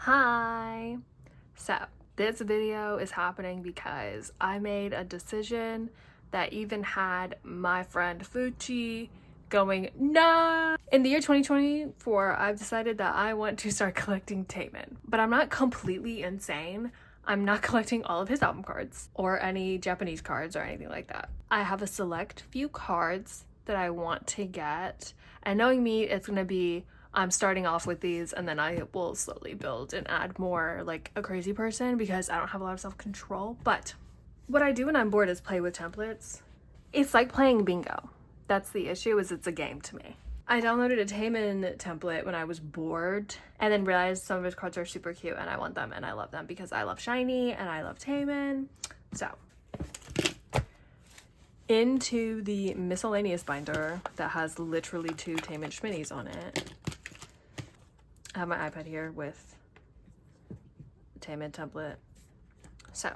Hi! So, this video is happening because I made a decision that even had my friend Fuchi going nuts. In the year 2024, I've decided that I want to start collecting taemin. But I'm not completely insane. I'm not collecting all of his album cards or any Japanese cards or anything like that. I have a select few cards that I want to get, and knowing me, it's gonna be I'm starting off with these and then I will slowly build and add more like a crazy person because I don't have a lot of self-control. But what I do when I'm bored is play with templates. It's like playing bingo. That's the issue, is it's a game to me. I downloaded a taemin template when I was bored and then realized some of his cards are super cute and I want them and I love them because I love shinee and I love taemin. So into the miscellaneous binder that has literally 2 taemin schminnies on it. I have my iPad here with taemin template. So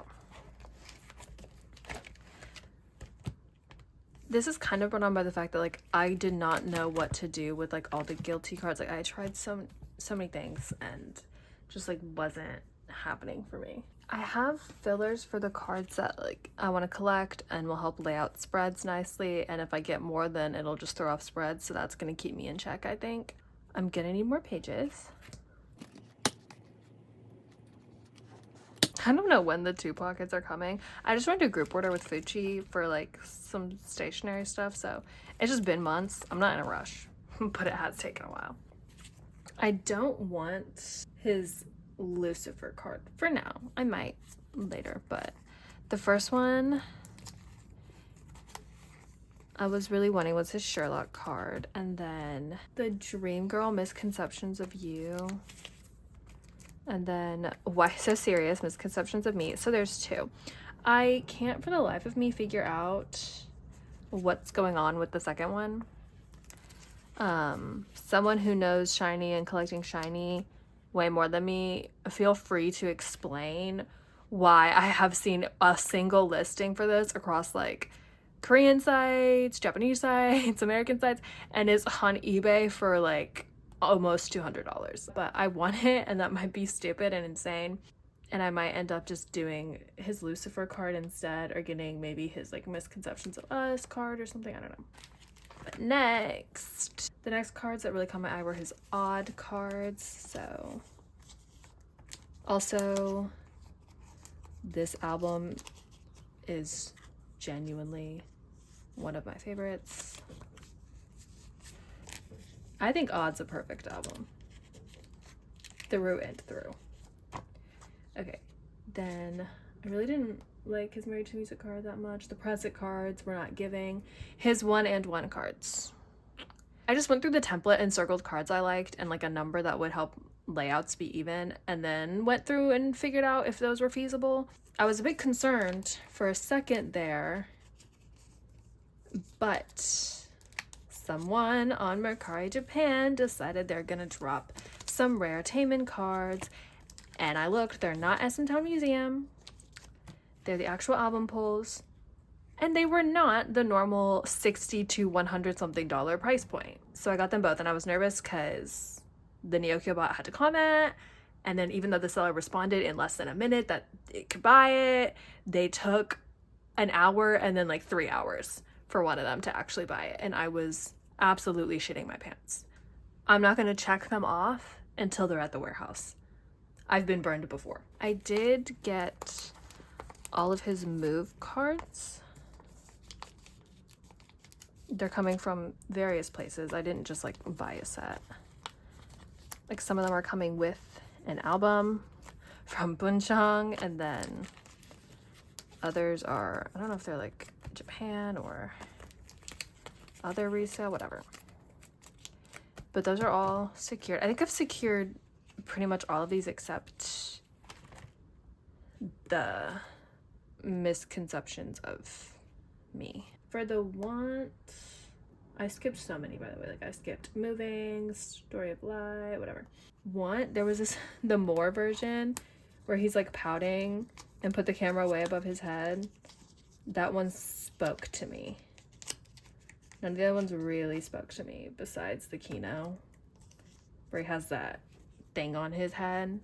this is kind of brought on by the fact that like I did not know what to do with like all the guilty cards. Like I tried so many things and just like wasn't happening for me. I have fillers for the cards that like I want to collect and will help lay out spreads nicely, and if I get more then it'll just throw off spreads, so that's gonna keep me in check. I think I'm gonna need more pages. I don't know when the 2 pockets are coming. I just went to group order with Fuchi for like some stationery stuff, so it's just been months. I'm not in a rush, but it has taken a while. I don't want his Lucifer card for now. I might later, but the first one I was really wanting was his Sherlock card, and then the Dream Girl Misconceptions of You, and then Why So Serious Misconceptions of Me. So there's 2. I can't for the life of me figure out what's going on with the second one. Someone who knows shinee and collecting shinee way more than me, feel free to explain why I have seen a single listing for this across like Korean sites, Japanese sites, American sites, and is on eBay for like almost $200. But I want it, and that might be stupid and insane, and I might end up just doing his Lucifer card instead, or getting maybe his like Misconceptions of Us card or something. I don't know. But next, the next cards that really caught my eye were his odd cards. So also this album is genuinely one of my favorites. I think Odd's a perfect album through and through. Okay, then I really didn't like his Married to Music card that much. The present cards were not giving. His 1 and 1 cards, I just went through the template and circled cards I liked and like a number that would help layouts be even, and then went through and figured out if those were feasible. I was a bit concerned for a second there, but someone on Mercari Japan decided they're gonna drop some rare taemin cards, and I looked. They're not Town Museum. They're the actual album pulls, and they were not the normal $60 to $100 something price point. So I got them both, and I was nervous because the Neokyo bot had to comment, and then even though the seller responded in less than a minute that it could buy it, they took an hour and then like 3 hours for one of them to actually buy it, and I was absolutely shitting my pants. I'm not gonna check them off until they're at the warehouse. I've been burned before. I did get all of his Move cards. They're coming from various places. I didn't just like buy a set. Like some of them are coming with an album from Bunchang, and then others are, I don't know if they're like Japan or other resale, whatever. But those are all secured. I think I've secured pretty much all of these except the Misconceptions of Me. For the want, I skipped so many, by the way. Like I skipped Moving, Story of Light, whatever. Want, there was this, the More version where he's like pouting and put the camera way above his head. That one spoke to me. None of the other ones really spoke to me besides the Kino, where he has that thing on his head.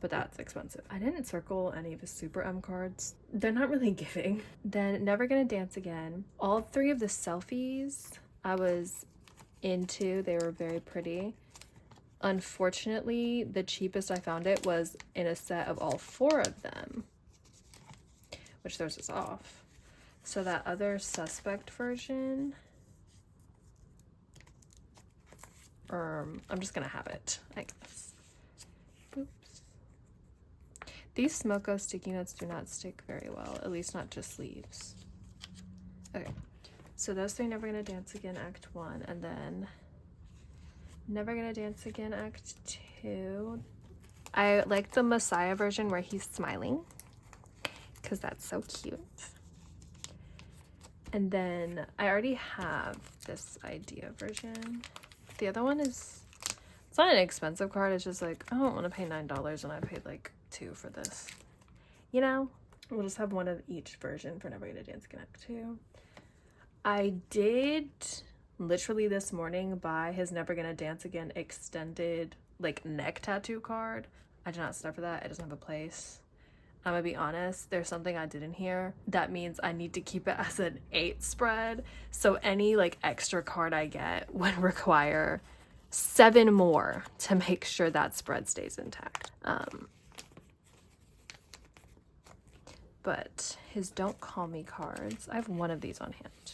but that's expensive. I didn't circle any of his Super M cards. They're not really giving. Then Never Gonna Dance Again. All 3 of the selfies I was into. They were very pretty. Unfortunately, the cheapest I found it was in a set of all 4 of them, which throws us off. So that other Suspect version, I'm just gonna have it, I guess. Oops. These Smoko sticky notes do not stick very well, at least not to sleeves. Okay, so those 3 Never Gonna Dance Again Act 1, and then Never Gonna Dance Again Act 2. I like the Messiah version where he's smiling, because that's so cute. And then I already have this Idea version. The other one is, it's not an expensive card, it's just like, I don't want to pay $9 and I paid like $2 for this. You know? We'll just have one of each version for Never Gonna Dance Again Act 2. I did literally this morning buy his Never Gonna Dance Again extended like neck tattoo card. I did not start for that. It doesn't have a place. I'm gonna be honest, there's something I didn't hear. That means I need to keep it as an 8 spread. So any like extra card I get would require 7 more to make sure that spread stays intact. But his Don't Call Me cards, I have one of these on hand.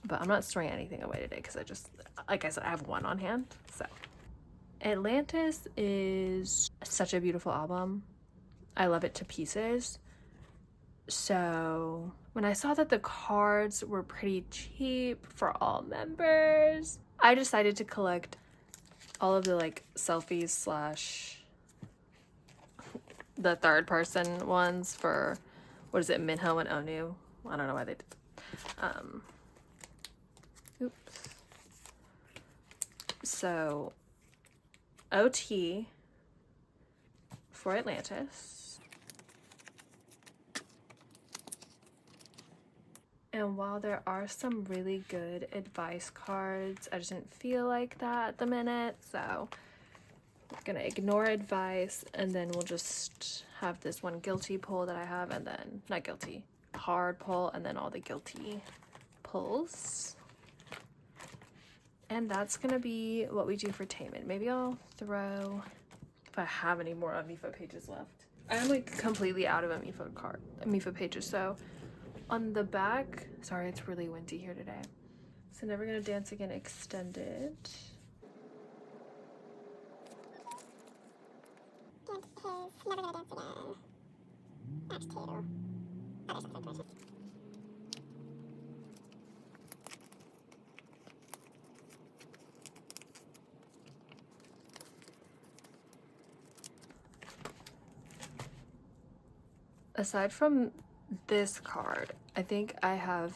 But I'm not storing anything away today because I just, like I said, I have one on hand. So Atlantis is such a beautiful album. I love it to pieces. So when I saw that the cards were pretty cheap for all members, I decided to collect all of the like selfies slash the 3rd person ones for, what is it, Minho and Onu. I don't know why they did that. Oops. So OT for Atlantis. And while there are some really good advice cards, I just didn't feel like that at the minute, so I'm gonna ignore advice, and then we'll just have this one guilty pull that I have, and then, not guilty, hard pull, and then all the guilty pulls. And that's gonna be what we do for taemin. Maybe I'll throw, if I have any more Amifa pages left. I'm like completely out of Amifa pages, so on the back, sorry, it's really windy here today. So Never Gonna Dance Again extended. Never Gonna Dance Again. Act 2. Other Suspect version. Aside from this card, I think I have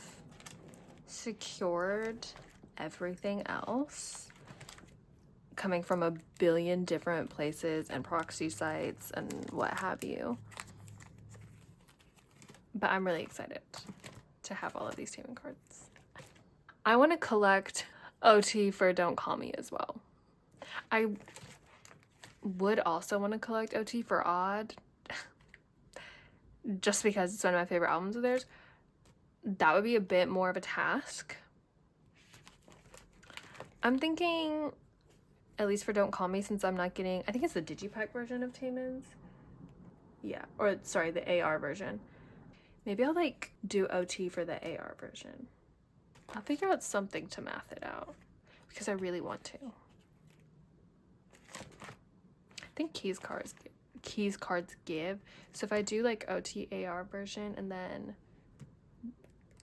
secured everything else coming from a billion different places and proxy sites and what have you. But I'm really excited to have all of these taemin cards. I want to collect OT for Don't Call Me as well. I would also want to collect OT for Odd, just because it's one of my favorite albums of theirs. That would be a bit more of a task. I'm thinking, at least for Don't Call Me, since I'm not getting, I think it's the Digipack version of taemin's. Yeah, or sorry, the AR version. Maybe I'll like do OT for the AR version. I'll figure out something to math it out because I really want to. I think keys cards give. So if I do like OT AR version and then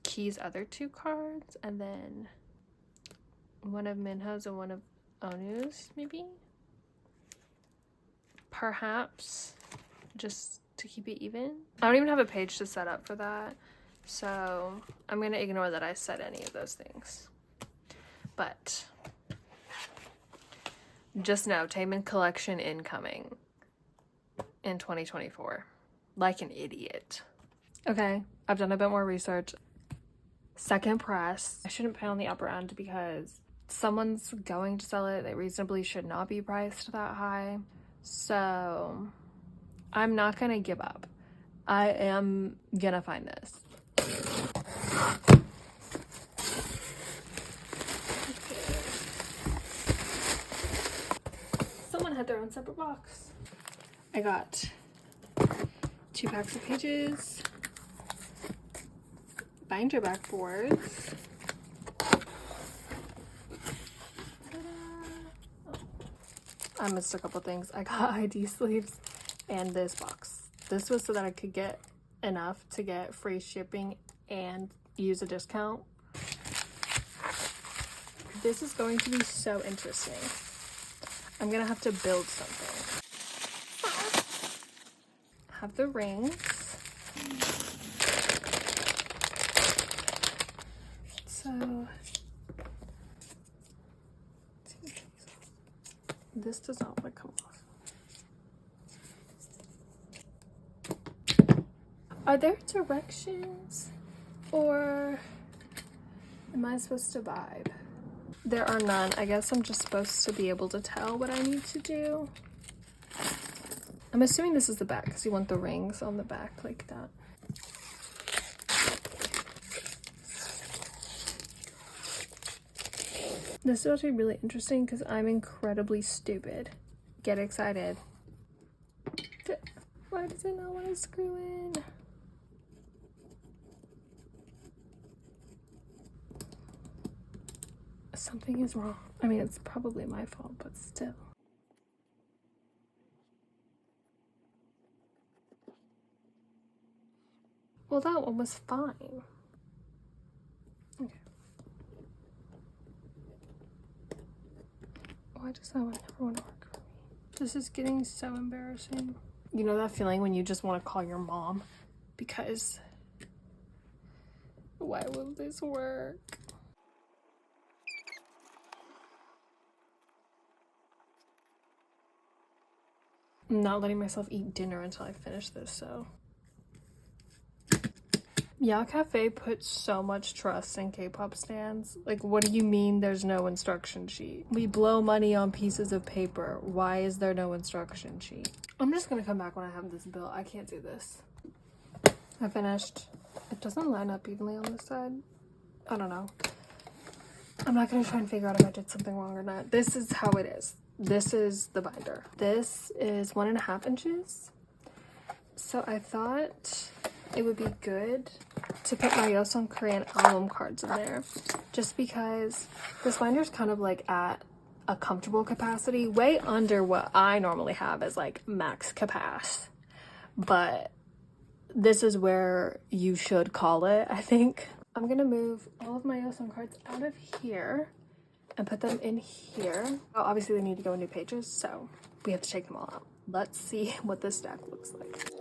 keys other 2 cards and then one of Minho's and one of Onu's, maybe? Perhaps, just to keep it even. I don't even have a page to set up for that, so I'm gonna ignore that I said any of those things. But just know, taemin collection incoming in 2024. Like an idiot. Okay, I've done a bit more research. Second press. I shouldn't pay on the upper end because someone's going to sell it. They reasonably should not be priced that high. So I'm not gonna give up. I am gonna find this. Someone had their own separate box. I got 2 packs of pages, binder backboards, I missed a couple things. I got ID sleeves and this box. This was so that I could get enough to get free shipping and use a discount. This is going to be so interesting. I'm gonna have to build something. Have the rings. So this does not want to come off. Are there directions or am I supposed to vibe? There are none. I guess I'm just supposed to be able to tell what I need to do. I'm assuming this is the back because you want the rings on the back like that. This is about to be really interesting because I'm incredibly stupid. Get excited. Why does it not want to screw in? Something is wrong. I mean, it's probably my fault, but still. Well, that one was fine. Okay. Why does that one never want to work for me? This is getting so embarrassing. You know that feeling when you just want to call your mom because why will this work? I'm not letting myself eat dinner until I finish this, so. Yeah, Cafe puts so much trust in K-pop stans. Like, what do you mean there's no instruction sheet? We blow money on pieces of paper. Why is there no instruction sheet? I'm just gonna come back when I have this built. I can't do this. I finished. It doesn't line up evenly on this side. I don't know. I'm not gonna try and figure out if I did something wrong or not. This is how it is. This is the binder. This is 1.5 inches. So I thought it would be good to put my yeosang Korean album cards in there, just because this binder is kind of like at a comfortable capacity, way under what I normally have as like max capacity, but this is where you should call it, I think. I'm gonna move all of my yeosang cards out of here and put them in here. Oh, obviously they need to go in new pages, so we have to take them all out. Let's see what this stack looks like.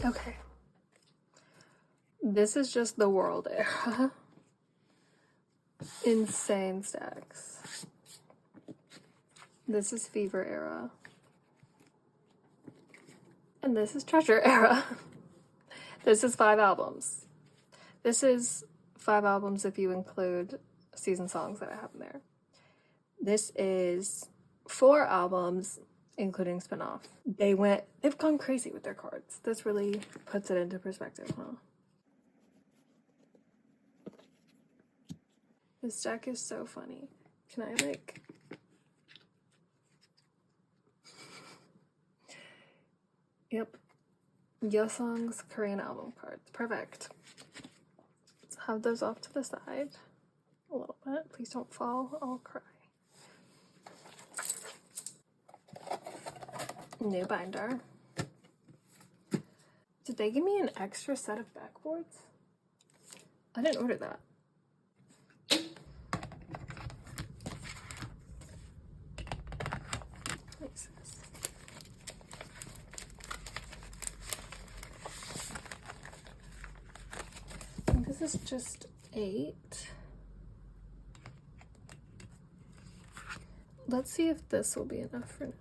Okay. This is just the world era. Insane stacks. This is Fever era. And this is Treasure era. This is 5 albums. This is 5 albums if you include season songs that I have in there. This is 4 albums including spin-off. They've gone crazy with their cards. This really puts it into perspective, huh? This deck is so funny. Can I like... Yep. Yeosang's Korean album cards. Perfect. Let's have those off to the side a little bit. Please don't fall. I'll cry. New binder. Did they give me an extra set of backboards? I didn't order that. What's this? I think this is just 8. Let's see if this will be enough for now.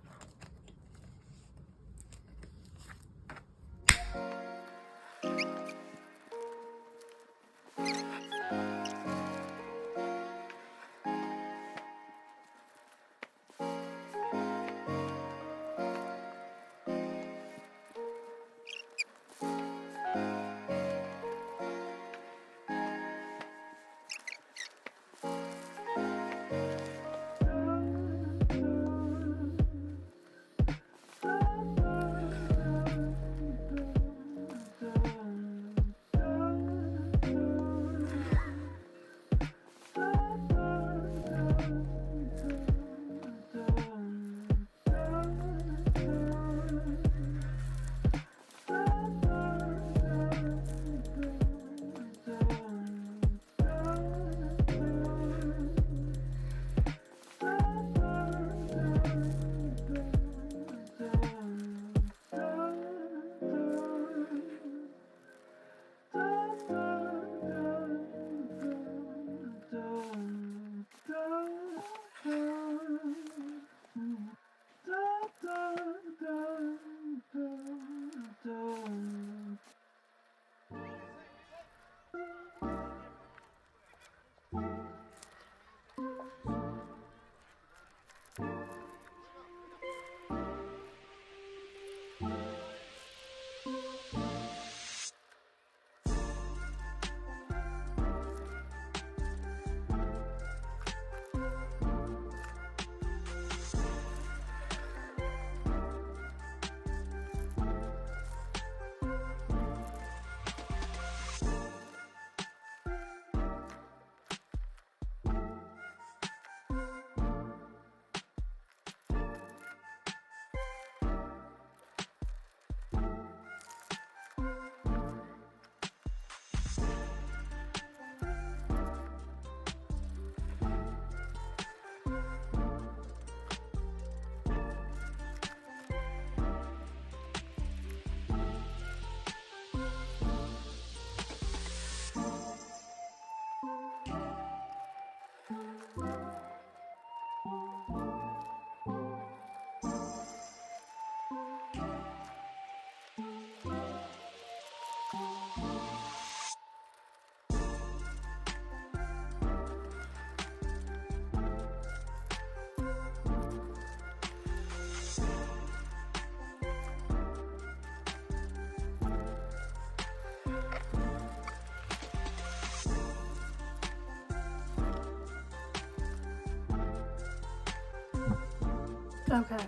Okay.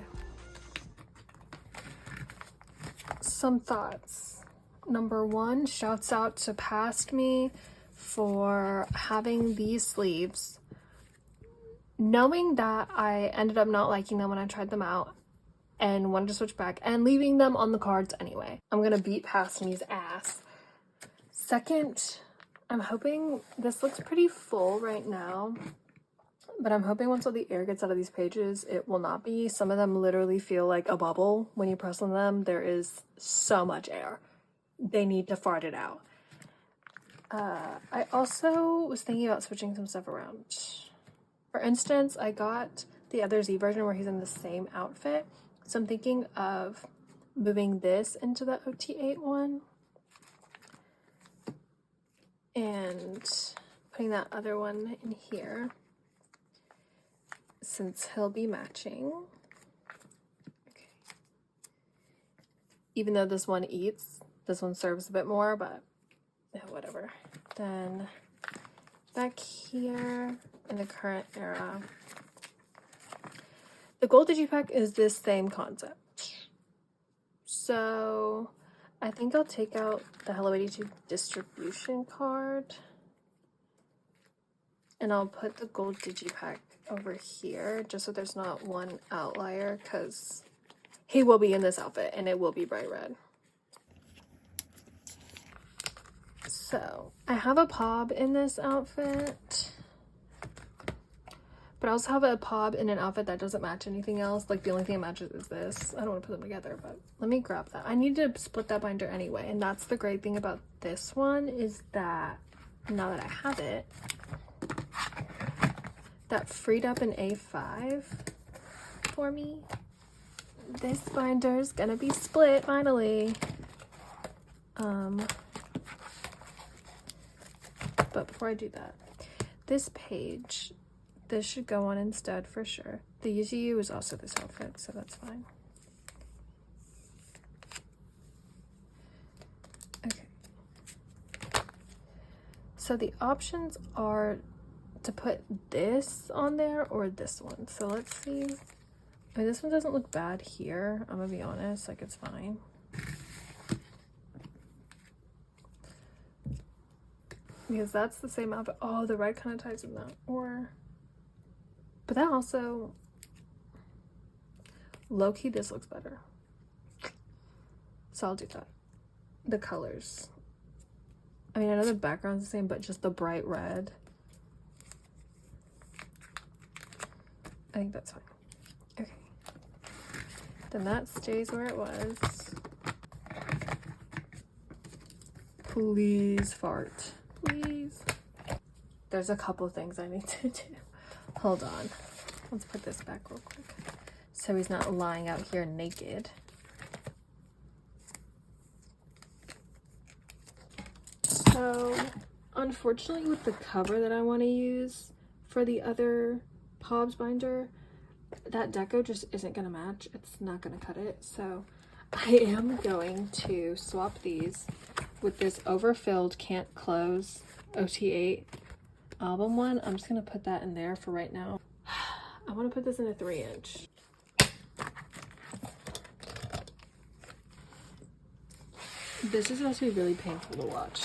Some thoughts. Number 1, shouts out to Past Me for having these sleeves. Knowing that I ended up not liking them when I tried them out and wanted to switch back and leaving them on the cards anyway. I'm gonna beat Past Me's ass. Second, I'm hoping this looks pretty full right now. But I'm hoping once all the air gets out of these pages, it will not be. Some of them literally feel like a bubble. When you press on them, there is so much air. They need to fart it out. I also was thinking about switching some stuff around. For instance, I got the other Z version where he's in the same outfit. So I'm thinking of moving this into the OT8 one. And putting that other one in here. Since he'll be matching. Okay. Even though this one eats, this one serves a bit more, but yeah, whatever. Then back here in the current era. The gold digipack is this same concept. So I think I'll take out the Hello 82 distribution card and I'll put the gold digipack over here just so there's not one outlier, because he will be in this outfit and it will be bright red. So I have a pob in this outfit, but I also have a pob in an outfit that doesn't match anything else. Like the only thing that matches is this. I don't want to put them together, but let me grab that. I need to split that binder anyway, and that's the great thing about this one, is that now that I have it, that freed up an A5 for me. This binder is gonna be split finally. But before I do that, this page, this should go on instead for sure. The UZU is also this outfit, so that's fine. Okay. So the options are to put this on there or this one. So let's see. I mean, this one doesn't look bad here. I'm gonna be honest, like it's fine. Because that's the same outfit. Oh, the red kind of ties in that. Or, but that also, low-key, this looks better. So I'll do that. The colors. I mean, I know the background's the same, but just the bright red. I think that's fine. Okay. Then that stays where it was. Please fart. Please. There's a couple things I need to do. Hold on. Let's put this back real quick so he's not lying out here naked. So, unfortunately, with the cover that I want to use for the other Pobs binder, that deco just isn't going to match. It's not going to cut it. So, I am going to swap these with this overfilled Can't Close OT8 album one. I'm just going to put that in there for right now. I want to put this in a 3-inch. This is supposed to be really painful to watch.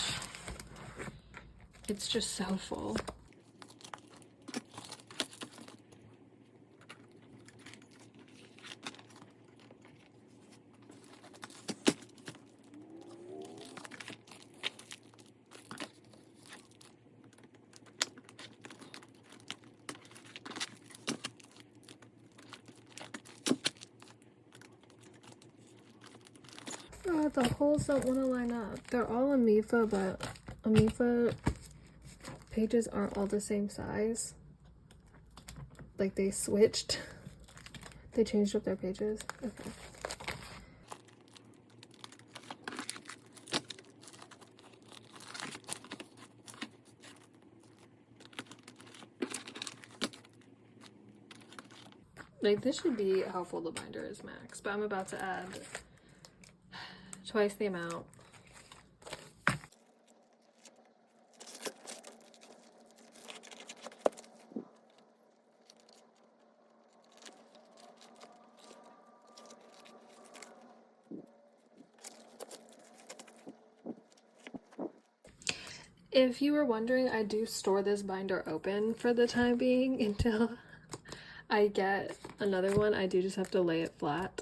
It's just so full. Oh, the holes don't want to line up. They're all Amifa, but Amifa pages aren't all the same size. Like they switched. They changed up their pages. Okay. Like this should be how full the binder is max, but I'm about to add twice the amount. If you were wondering, I do store this binder open for the time being until I get another one. I do just have to lay it flat.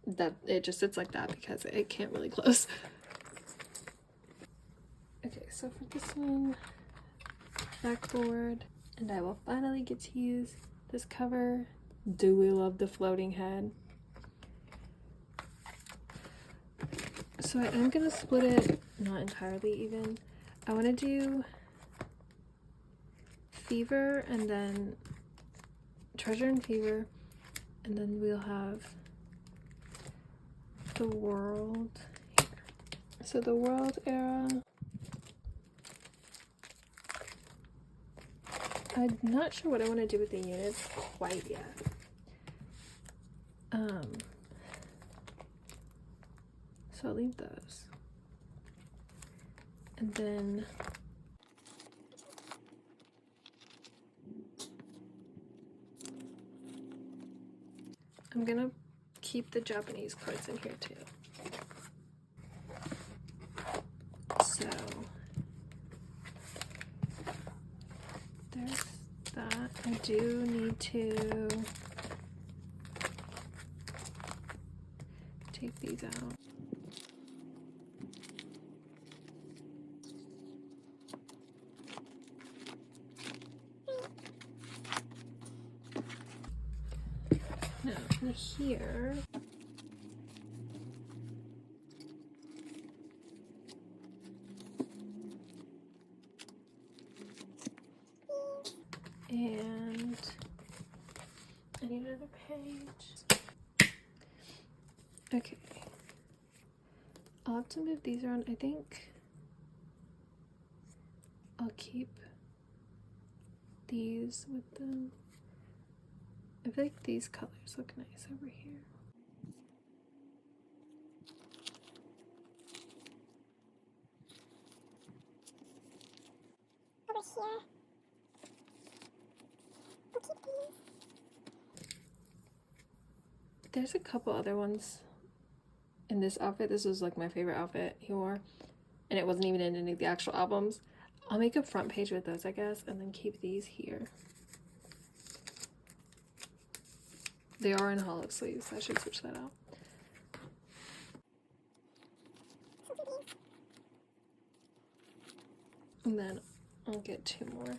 That it just sits like that because it can't really close. Okay, so for this one, backboard, and I will finally get to use this cover. Do we love the floating head? So I am gonna split it, not entirely even. I want to do Fever and then Treasure and Fever, and then we'll have the World here. So the World era, I'm not sure what I want to do with the units quite yet. So I'll leave those. And then I'm gonna keep the Japanese cards in here too. So there's that. I do need to take these out. Now in here, and I need another page. Okay, I'll have to move these around. I think I'll keep these with them. I feel like these colors look nice over here. Over here. We'll keep these. There's a couple other ones in this outfit. This was like my favorite outfit he wore, and it wasn't even in any of the actual albums. I'll make a front page with those, I guess, and then keep these here. They are in hollow sleeves. I should switch that out. And then I'll get two more.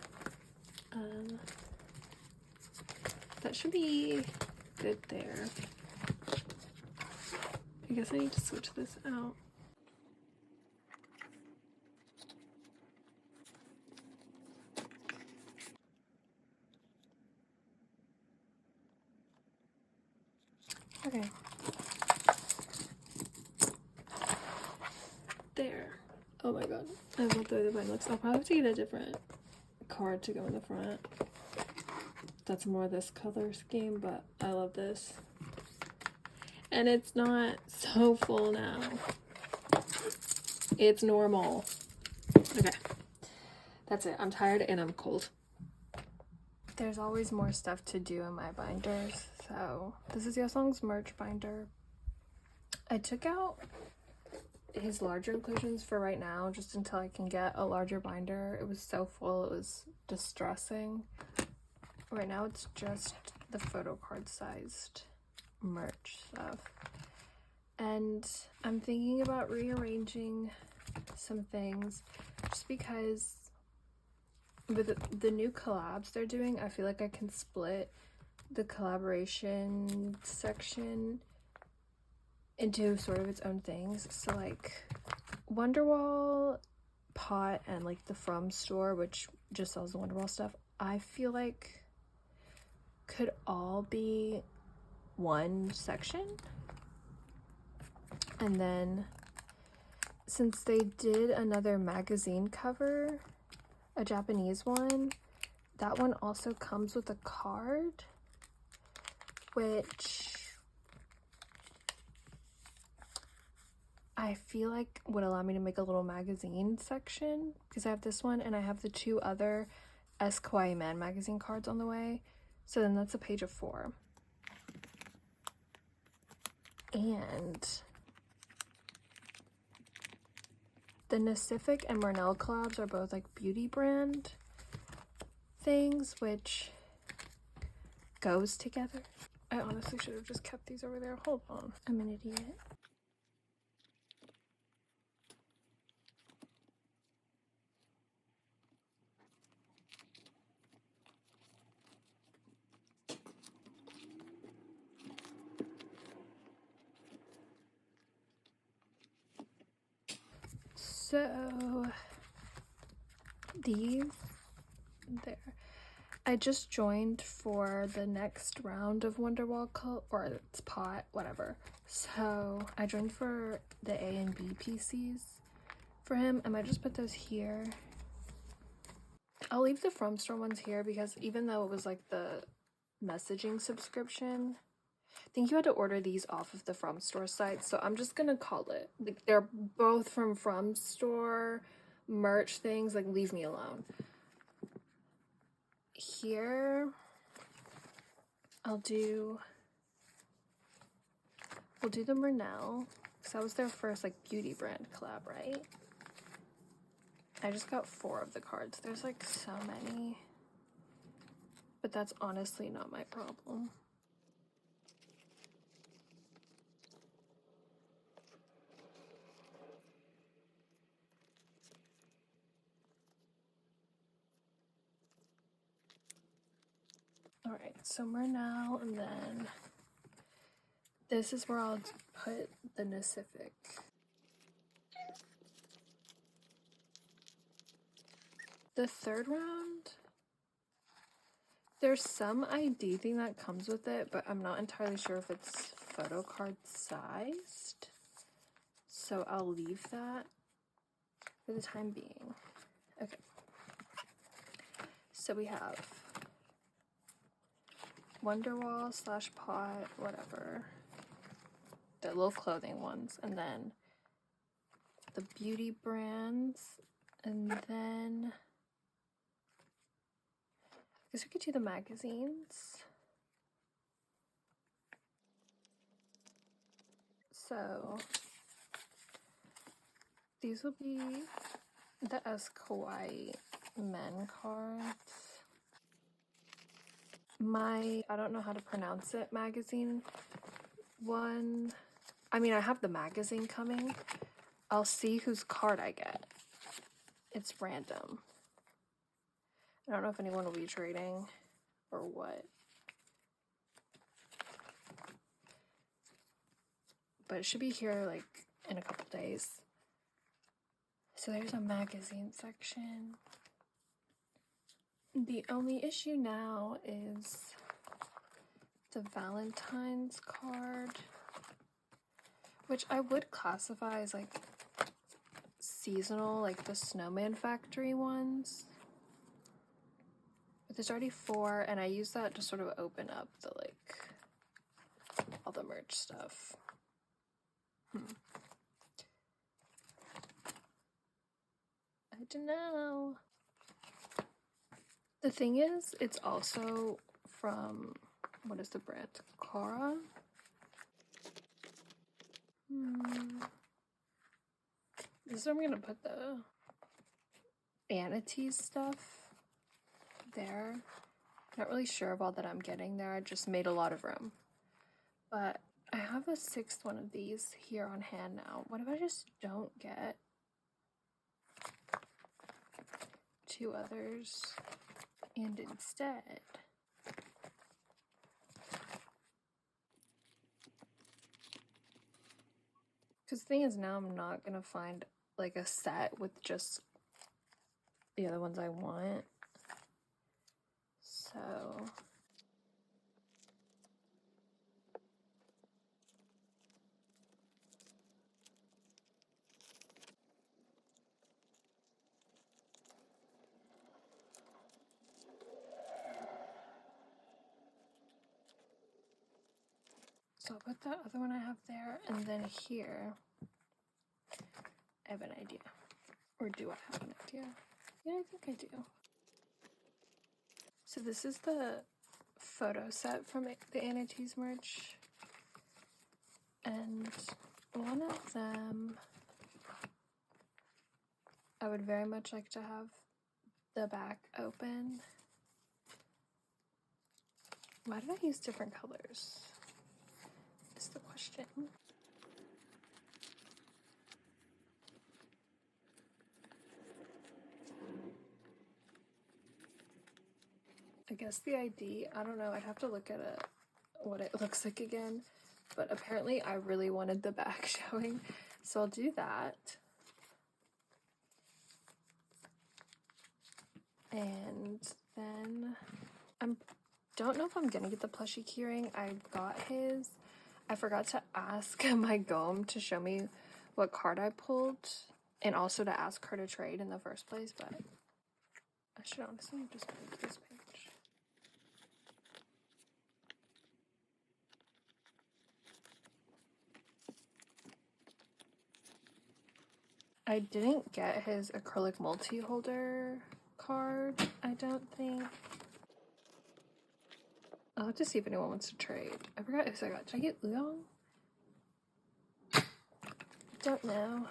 That should be good there. I guess I need to switch this out. Okay. There. Oh my god. I love the way the bind looks. I'll probably have to get a different card to go in the front. That's more this color scheme, but I love this. And it's not so full now. It's normal. Okay. That's it. I'm tired and I'm cold. There's always more stuff to do in my binders. So this is Yeosang's merch binder. I took out his larger inclusions for right now, just until I can get a larger binder. It was so full, it was distressing. Right now it's just the photo card sized merch stuff. And I'm thinking about rearranging some things just because with the new collabs they're doing, I feel like I can split the collaboration section into sort of its own things. So like Wonderwall, Pot, and like the From store, which just sells the Wonderwall stuff, I feel like could all be one section. And then since they did another magazine cover, a Japanese one, that one also comes with a card, which I feel like would allow me to make a little magazine section, because I have this one and I have the two other Kawaii Man magazine cards on the way. So then that's a page of 4. And the Nacific and Murnell collabs are both like beauty brand things, which goes together. I honestly should have just kept these over there. Hold on. I'm an idiot. So these there. I just joined for the next round of Wonderwall or it's Pot, whatever. So I joined for the A and B PCs for him. I might just put those here. I'll leave the From Store ones here because even though it was like the messaging subscription, I think you had to order these off of the From Store site, so I'm just gonna call it. Like, they're both from Store merch things, like leave me alone. Here, I'll do We'll do the Murnell, because that was their first like beauty brand collab, right? I just got 4 of the cards. There's like so many, but that's honestly not my problem. All right, so Murnell, and then this is where I'll put the Pacific. The third round, there's some ID thing that comes with it, but I'm not entirely sure if it's photo card sized. So I'll leave that for the time being. Okay. So we have Wonderwall / Pot, whatever. The little clothing ones, and then the beauty brands, and then I guess we could do the magazines. So these will be the S Kawaii men cards. My, I don't know how to pronounce it, magazine one. I mean, I have the magazine coming. I'll see whose card I get. It's random. I don't know if anyone will be trading or what. But it should be here like in a couple days. So there's a magazine section. The only issue now is the Valentine's card, which I would classify as like seasonal, like the Snowman Factory ones. But there's already 4, and I use that to sort of open up the like all the merch stuff. I don't know. The thing is, it's also from, what is the brand? Cara? This is where I'm gonna put the ateez stuff there. Not really sure of all that I'm getting there. I just made a lot of room. But I have a 6th one of these here on hand now. What if I just don't get 2 others and instead because the thing is, now I'm not gonna find like a set with just the other ones I want. So I'll put that other one I have there, and then here I have an idea. Or do I have an idea? Yeah, I think I do. So this is the photo set from the ateez merch. And one of them, I would very much like to have the back open. Why did I use different colors? Is the question. I guess the ID, I don't know, I'd have to look at it, what it looks like again, but apparently I really wanted the back showing, so I'll do that. And then I don't know if I'm gonna get the plushie keyring. I got his. I forgot to ask my gom to show me what card I pulled, and also to ask her to trade in the first place, but I should honestly just move to this page. I didn't get his acrylic multi-holder card, I don't think. I'll have to see if anyone wants to trade. I forgot if I got, did I get Yeosang? don't know.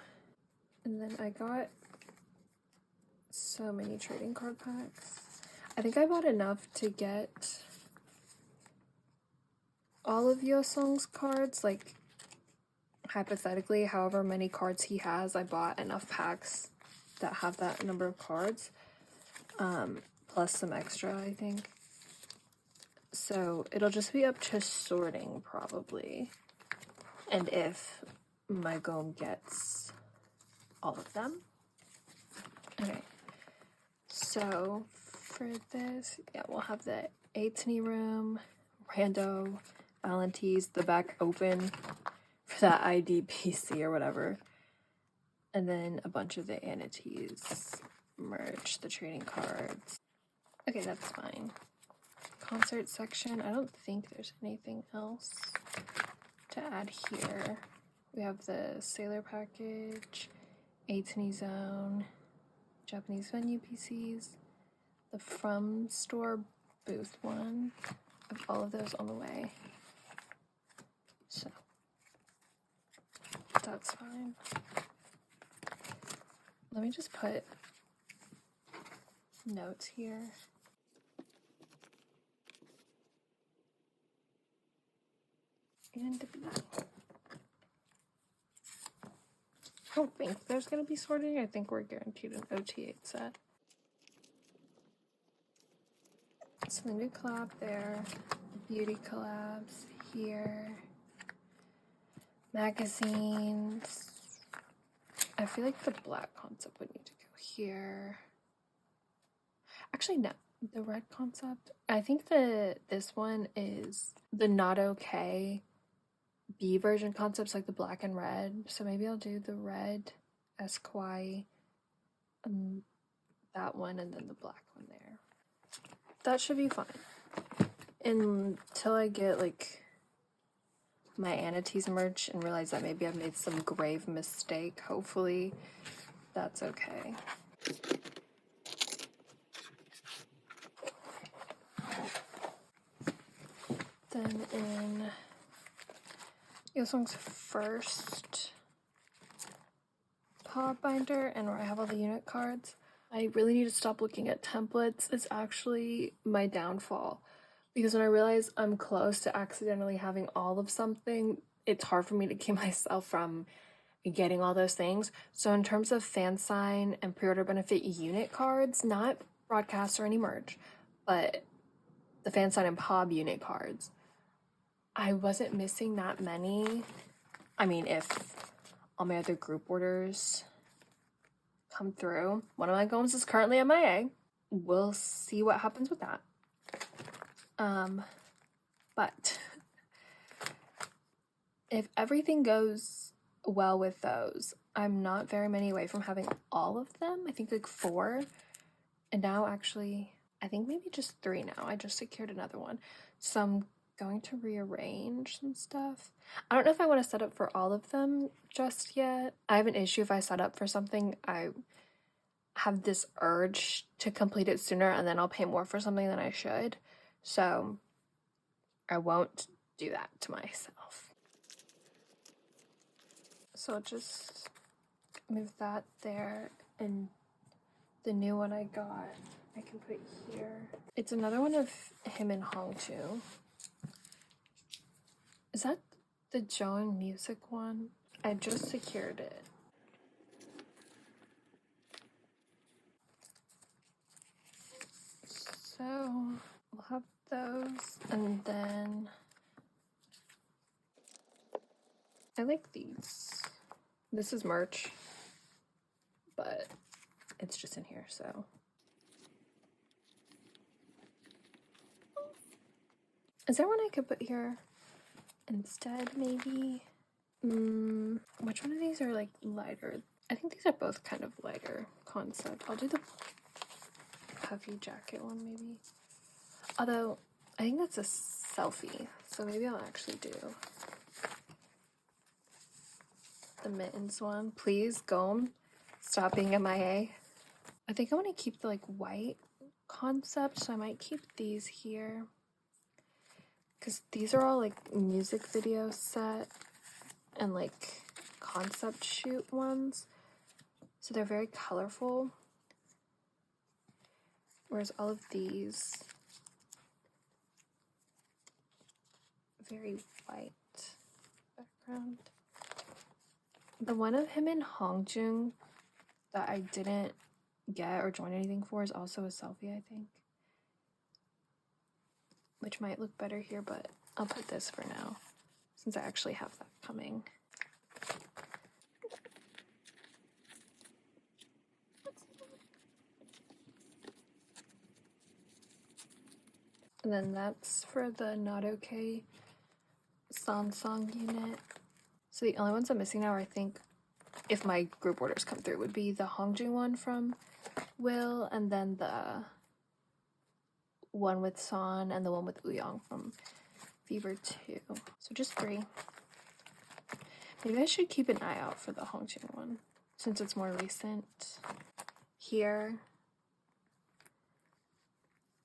And then I got so many trading card packs. I think I bought enough to get all of yeosang's cards, like hypothetically, however many cards he has, I bought enough packs that have that number of cards, plus some extra, I think. So it'll just be up to sorting, probably. And if my gom gets all of them. Okay, so for this, yeah, we'll have the ateez room, rando, ateez, the back open for that IDPC or whatever. And then a bunch of the ateez merch, the trading cards. Okay, that's fine. Concert section, I don't think there's anything else to add here. We have the sailor package, ateez zone, Japanese venue PCs, the from store booth one. I have all of those on the way. So that's fine. Let me just put notes here. And I don't think there's going to be sorting. I think we're guaranteed an OT8 set. So the new collab there, beauty collabs here, magazines. I feel like the black concept would need to go here. Actually, no, the red concept. I think this one is the not okay B version concepts, like the black and red. So maybe I'll do the red SQY, that one, and then the black one there. That should be fine until I get like my ateez merch and realize that maybe I've made some grave mistake. Hopefully that's okay. Then in yeosang's first pop binder, and where I have all the unit cards, I really need to stop looking at templates. It's actually my downfall, because when I realize I'm close to accidentally having all of something, it's hard for me to keep myself from getting all those things. So in terms of fan sign and pre-order benefit unit cards, not broadcast or any merch, but the fan sign and POB unit cards, I wasn't missing that many. I mean, if all my other group orders come through. One of my goals is currently MIA. We'll see what happens with that. But if everything goes well with those, I'm not very many away from having all of them. I think like 4. And now actually, I think maybe just 3 now. I just secured another one. So I'm going to rearrange some stuff. I don't know if I want to set up for all of them just yet. I have an issue if I set up for something, I have this urge to complete it sooner and then I'll pay more for something than I should. So I won't do that to myself. So I'll just move that there, and the new one I got, I can put here. It's another one of him and Hong too. Is that the Joan music one? I just secured it. So we'll have those, and then I like these. This is merch, but it's just in here, so. Is there one I could put here instead, maybe? Which one of these are like lighter? I think these are both kind of lighter concept. I'll do the puffy jacket one, maybe. Although, I think that's a selfie, so maybe I'll actually do the mittens one. Please, Gom, stop being MIA. I think I want to keep the like white concept, so I might keep these here. Because these are all like music video set and like concept shoot ones. So they're very colorful. Whereas all of these, very white background. The one of him and Hongjung that I didn't get or join anything for is also a selfie, I think. Which might look better here, but I'll put this for now, since I actually have that coming. And then that's for the Not Okay Sansang unit. So the only ones I'm missing now, I think, if my group orders come through, would be the Hongjung one from Will, and then the one with San and the one with Uyong from Fever 2. So just 3. Maybe I should keep an eye out for the Hongjung one, since it's more recent. Here.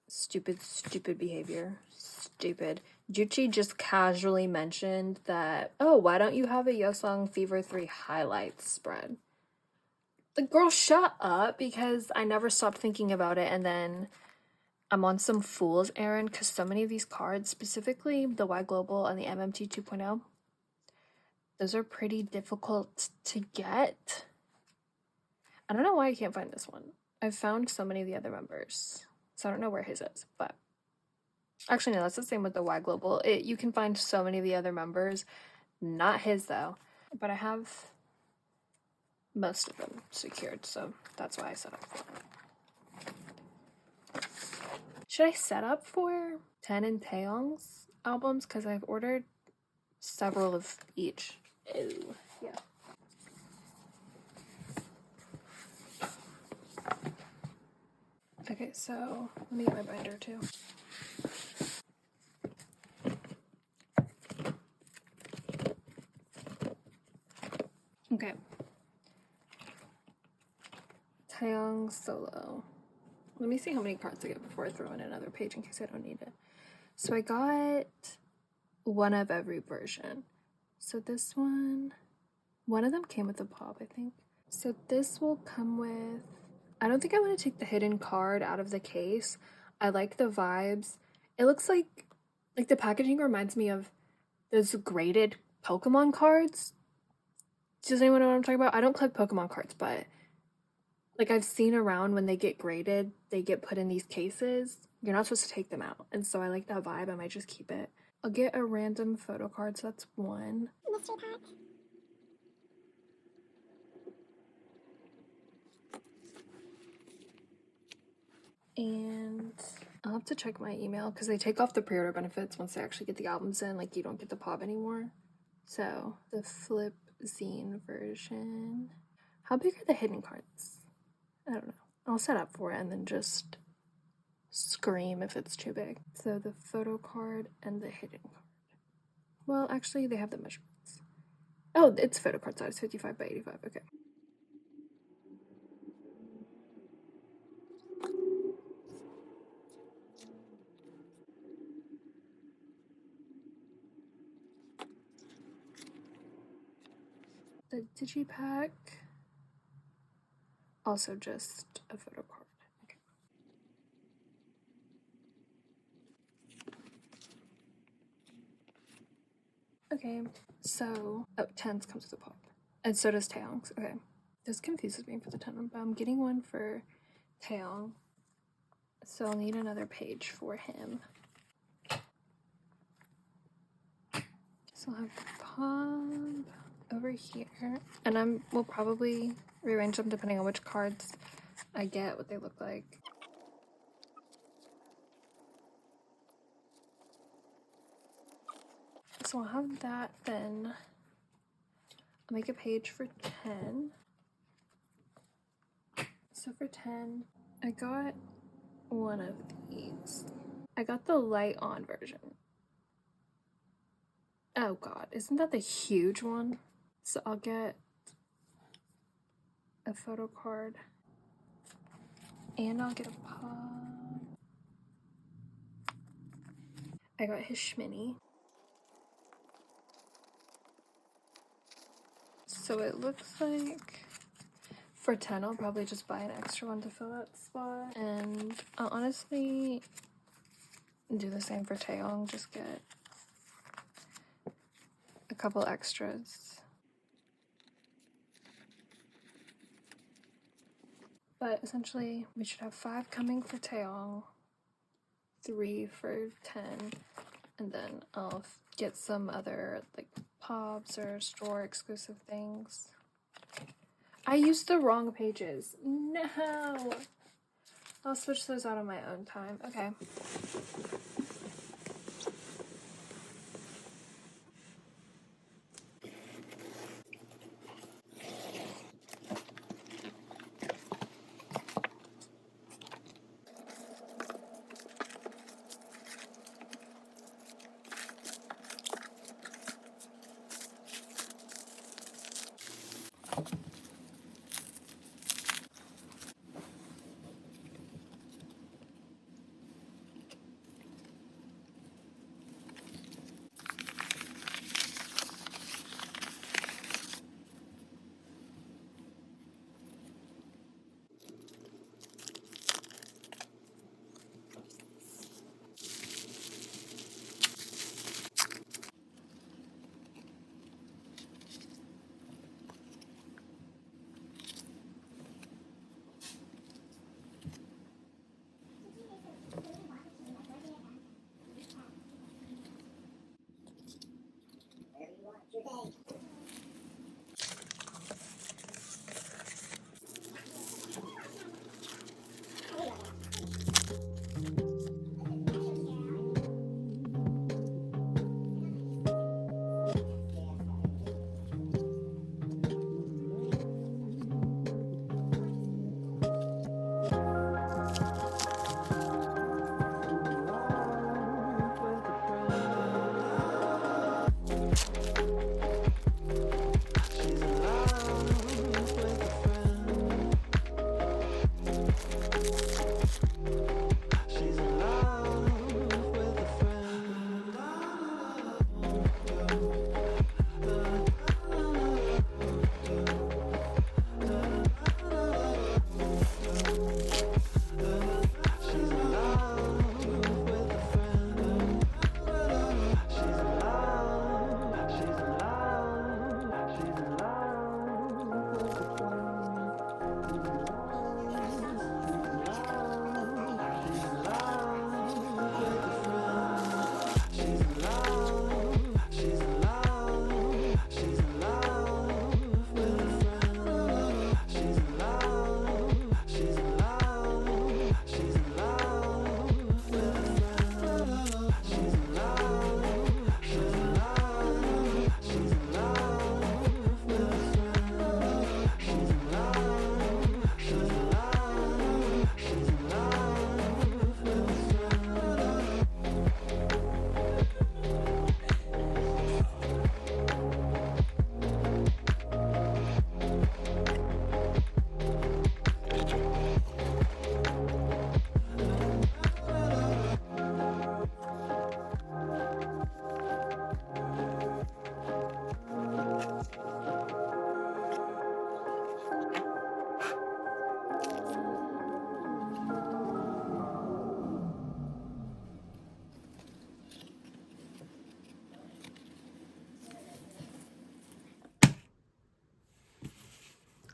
Stupid behavior. Stupid. Jooch just casually mentioned that, oh, why don't you have a yeosang Fever 3 highlights spread? The girl, shut up, because I never stopped thinking about it, and then I'm on some fool's errand because so many of these cards, specifically the Y Global and the MMT 2.0, those are pretty difficult to get. I don't know why I can't find this one. I've found so many of the other members, so I don't know where his is, but actually no, that's the same with the Y Global. You can find so many of the other members, not his though, but I have most of them secured, so that's why I set up for it. Should I set up for Ten and Taeyong's albums? Because I've ordered several of each. Ew. Yeah. Okay, so let me get my binder too. Okay. Taeyong solo. Let me see how many cards I get before I throw in another page in case I don't need it. So I got one of every version. So this one of them came with a pop, I think. So this will come with, I don't think I want to take the hidden card out of the case. I like the vibes. It looks like the packaging reminds me of those graded Pokemon cards. Does anyone know what I'm talking about? I don't collect Pokemon cards, but like I've seen around when they get graded, they get put in these cases. You're not supposed to take them out. And so I like that vibe. I might just keep it. I'll get a random photo card, so that's 1. Mystery pack. And I'll have to check my email because they take off the pre-order benefits once they actually get the albums in. Like, you don't get the pop anymore. So, the flip zine version. How big are the hidden cards? I don't know. I'll set up for it and then just scream if it's too big. So, the photo card and the hidden card. Well, actually, they have the measurements. Oh, it's photo card size, 55 by 85. Okay. The digipack, also just a photo card. Okay, so, oh, 10s comes with a pop. And so does Taeyong's. Okay. This confuses me for the 10 one, but I'm getting one for Taeyong. So I'll need another page for him. So I'll have the pop over here. And we'll probably rearrange them depending on which cards I get, what they look like. So I'll have that then. I'll make a page for 10. So for 10, I got one of these. I got the light on version. Oh god, isn't that the huge one? So I'll get a photo card and I'll get a pop. I got his shinee. So it looks like for 10 I'll probably just buy an extra one to fill that spot, and I'll honestly do the same for taeyong, just get a couple extras. But essentially we should have 5 coming for taeyong, 3 for 10, and then I'll get some other like pops or store exclusive things. I used the wrong pages. No! I'll switch those out on my own time. Okay.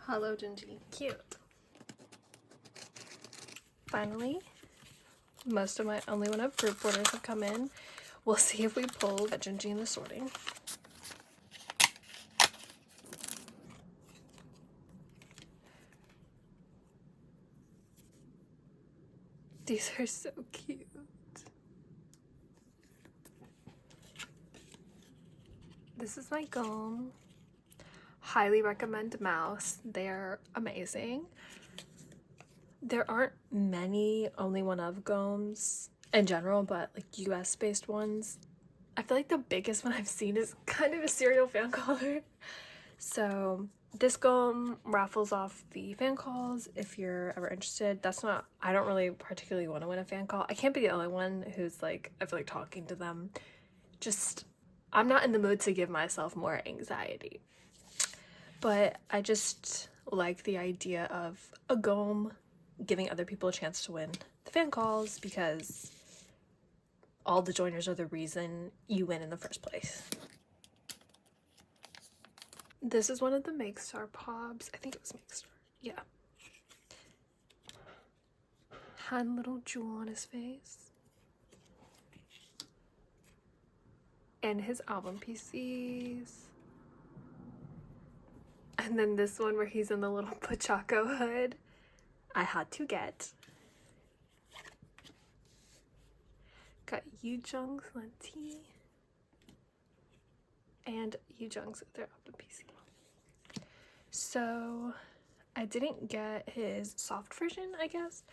Hello, Gingy. Cute. Finally, most of my onlyoneof group orders have come in. We'll see if we pull at Gingy in the sorting. These are so cute. This is my gum. Highly recommend Mouse. They're amazing. There aren't many onlyoneof gums in general, but like US based ones. I feel like the biggest one I've seen is kind of a serial fan caller. So this gum raffles off the fan calls if you're ever interested. I don't really particularly want to win a fan call. I can't be the only one who's like, I feel like talking to them. I'm not in the mood to give myself more anxiety. but I just like the idea of a gom giving other people a chance to win the fan calls, because all the joiners are the reason you win in the first place. This is one of the Make Star Pobs. I think it was Make Star. Yeah. Had a little jewel on his face. And his album PCs. And then this one where he's in the little Pachaco hood. I had to get. Got Yeosang's lenti. And Yeosang's their album PC. So I didn't get his soft version, I guess.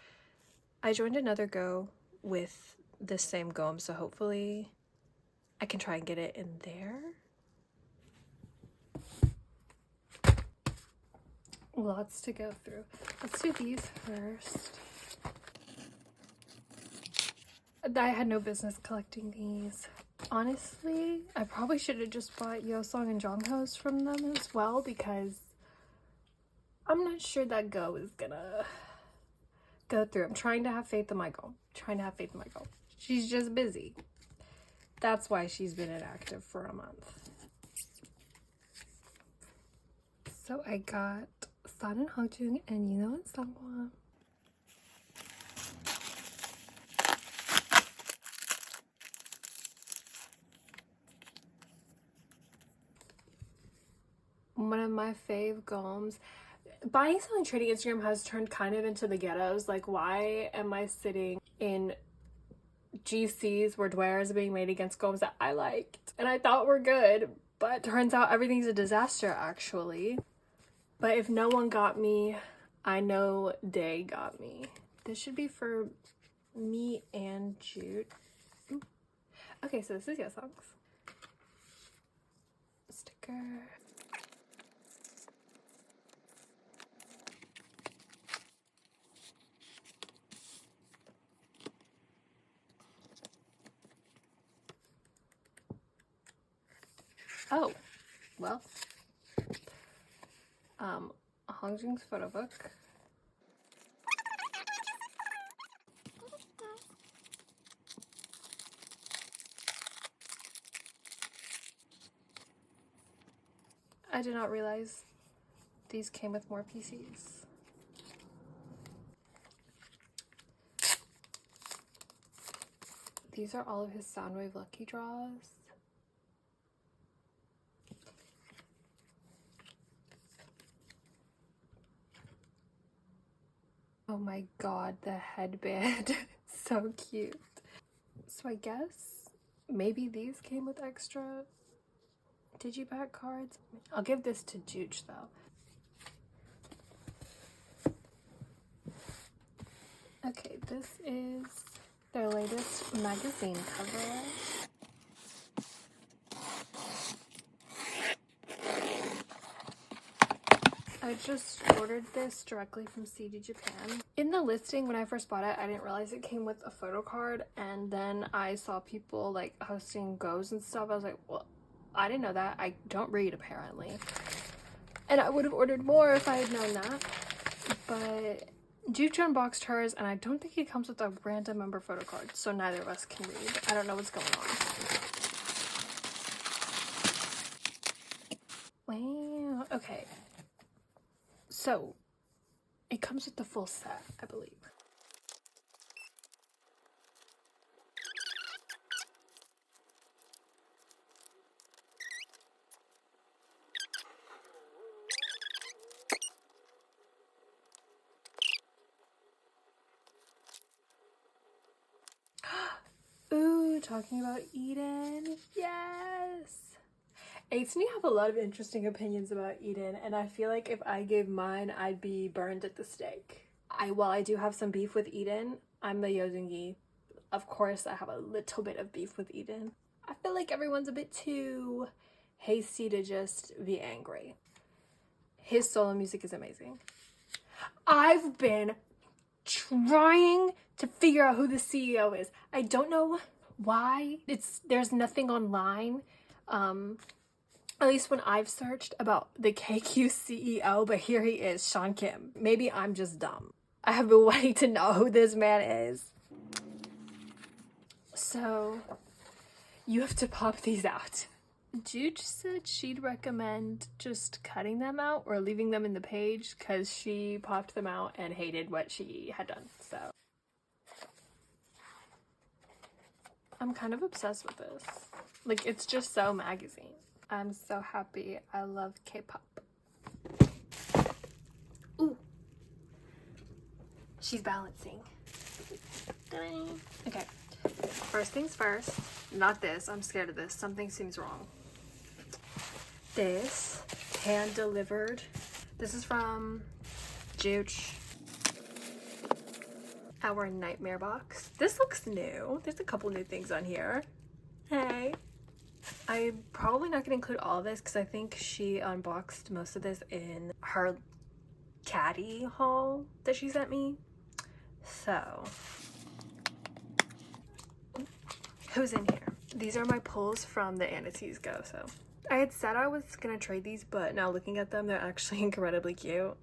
I joined another go with the same gom, so hopefully I can try and get it in there. Lots to go through. Let's do these first. I had no business collecting these. Honestly, I probably should have just bought yeosang and jongho's from them as well, because I'm not sure that go is gonna go through. I'm trying to have faith in my go. She's just busy. That's why she's been inactive for a month. So I got San and Hongjoong and Yuno and Sanghwa. One of my fave goms. Buying, selling, trading Instagram has turned kind of into the ghettos. Like, why am I sitting in GCs where dwares are being made against goms that I liked and I thought were good, but turns out everything's a disaster actually. But if no one got me, I know they got me. This should be for me and Jude. Ooh. Okay, so this is yeosang's sticker. Oh, well, Hongjoong's photo book. I did not realize these came with more PCs. These are all of his Soundwave lucky draws. Oh my god, the headband. So cute. So I guess maybe these came with extra digipack cards. I'll give this to Jooch though. Okay, this is their latest magazine cover. I just ordered this directly from CD Japan. In the listing when I first bought it, I didn't realize it came with a photo card, and then I saw people like hosting goes and stuff. I was like, well, I didn't know that. I don't read apparently. And I would have ordered more if I had known that. But Jooch unboxed hers, and I don't think it comes with a random member photo card, so neither of us can read. I don't know what's going on. Wow, okay. So, it comes with the full set, I believe. Ooh, talking about Eden. Yes! Ateez have a lot of interesting opinions about Eden, and I feel like if I gave mine, I'd be burned at the stake. While I do have some beef with Eden, I'm the yeosang. Of course, I have a little bit of beef with Eden. I feel like everyone's a bit too hasty to just be angry. His solo music is amazing. I've been trying to figure out who the CEO is. I don't know why. There's nothing online. At least when I've searched about the KQ CEO, but here he is, Sean Kim. Maybe I'm just dumb. I have been wanting to know who this man is. So, you have to pop these out. Jooch said she'd recommend just cutting them out or leaving them in the page because she popped them out and hated what she had done. So, I'm kind of obsessed with this. Like, it's just so magazine. I'm so happy. I love K-pop. Ooh. She's balancing. Okay. First things first. Not this. I'm scared of this. Something seems wrong. This. Hand delivered. This is from Jooch. Our nightmare box. This looks new. There's a couple new things on here. Hey. I'm probably not going to include all of this because I think she unboxed most of this in her caddy haul that she sent me. So, who's in here? These are my pulls from the ateez go. So, I had said I was going to trade these, but now looking at them, they're actually incredibly cute.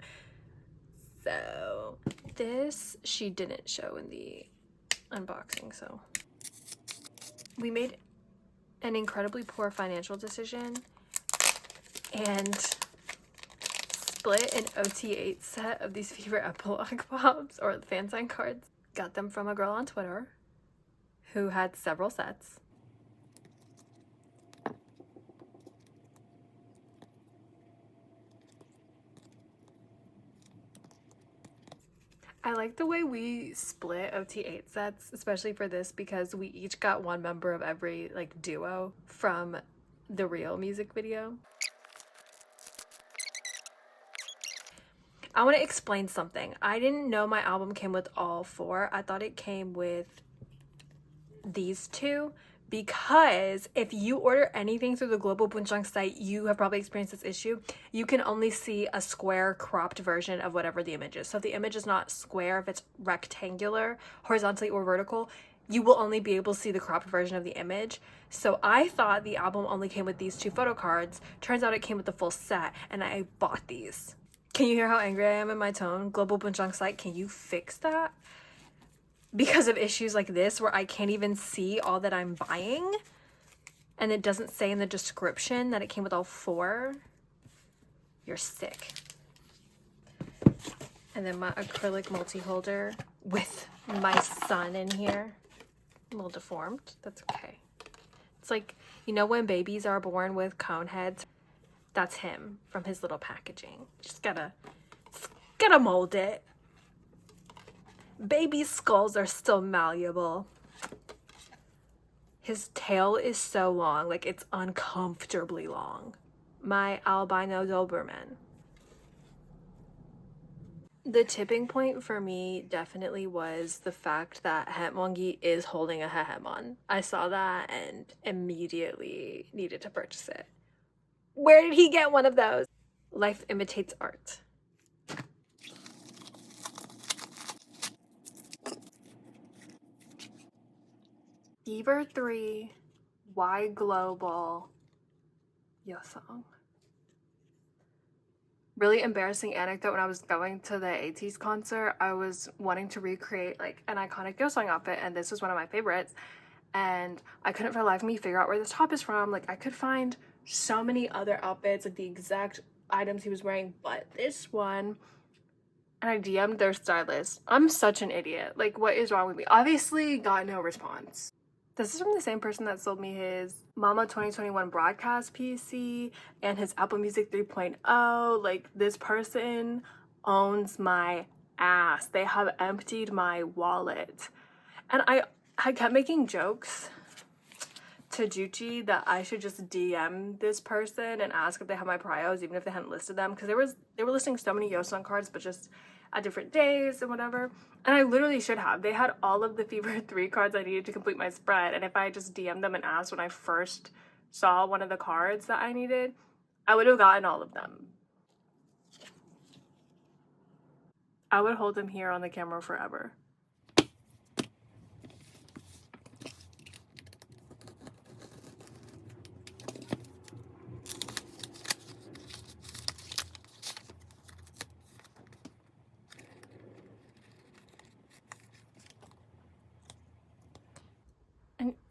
So, this she didn't show in the unboxing. So, we made an incredibly poor financial decision and split an OT8 set of these favorite epilogue pops or fan sign cards. Got them from a girl on Twitter who had several sets. I like the way we split OT8 sets, especially for this, because we each got one member of every like duo from the real music video. I want to explain something. I didn't know my album came with all four. I thought it came with these two, because if you order anything through the Global Bunchang site, you have probably experienced this issue. You can only see a square cropped version of whatever the image is. So if the image is not square, if it's rectangular, horizontally or vertical, you will only be able to see the cropped version of the image. So I thought the album only came with these two photo cards. Turns out it came with the full set, and I bought these. Can you hear how angry I am in my tone? Global Bunchang site, can you fix that? Because of issues like this where I can't even see all that I'm buying and it doesn't say in the description that it came with all four. You're sick. And then my acrylic multi-holder with my son in here. A little deformed. That's okay. It's like, you know when babies are born with cone heads? That's him from his little packaging. Just gotta mold it. Baby skulls are still malleable. His tail is so long, like it's uncomfortably long. My albino Doberman. The tipping point for me definitely was the fact that Haemongi is holding a Haemon. I saw that and immediately needed to purchase it. Where did he get one of those? Life imitates art. Fever 3, Y Global, yeosang. Really embarrassing anecdote, when I was going to the ateez concert, I was wanting to recreate like an iconic yeosang outfit, and this was one of my favorites, and I couldn't for the life of me figure out where this top is from. Like, I could find so many other outfits, like the exact items he was wearing, but this one, and I DM'd their stylist. I'm such an idiot. Like, what is wrong with me? Obviously got no response. This is from the same person that sold me his Mama 2021 broadcast PC and his Apple Music 3.0. Like, this person owns my ass. They have emptied my wallet. And I kept making jokes to Joochie that I should just DM this person and ask if they have my prios, even if they hadn't listed them, because they were listing so many yeosang cards, but just at different days and whatever. And I literally should have. They had all of the Fever 3 cards I needed to complete my spread, and if I just DM'd them and asked when I first saw one of the cards that I needed, I would have gotten all of them. I would hold them here on the camera forever.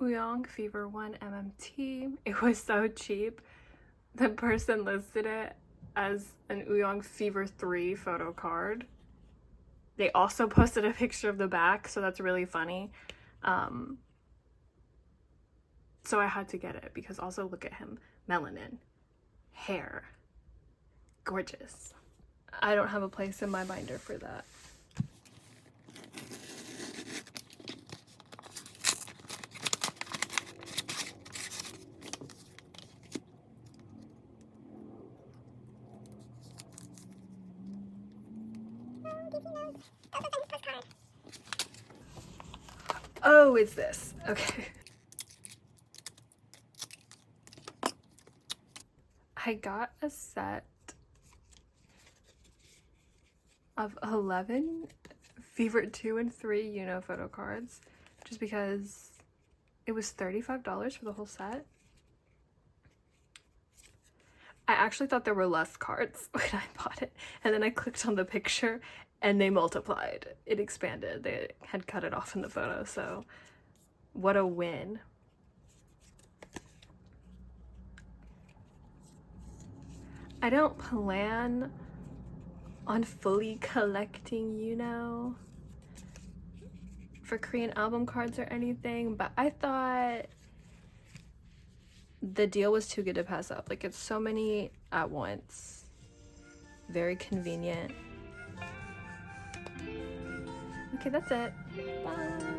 Yeosang Fever 1 MMT. It was so cheap. The person listed it as an Yeosang Fever 3 photo card. They also posted a picture of the back, so that's really funny. So I had to get it because also look at him. Melanin. Hair. Gorgeous. I don't have a place in my binder for that. Oh, it's this. Okay. I got a set of 11 Fever 2 and 3 photo cards just because it was $35 for the whole set. I actually thought there were less cards when I bought it, and then I clicked on the picture and they multiplied. It expanded. They had cut it off in the photo, so what a win. I don't plan on fully collecting, for Korean album cards or anything, but I thought the deal was too good to pass up. Like, it's so many at once. Very convenient. Okay, that's it. Bye.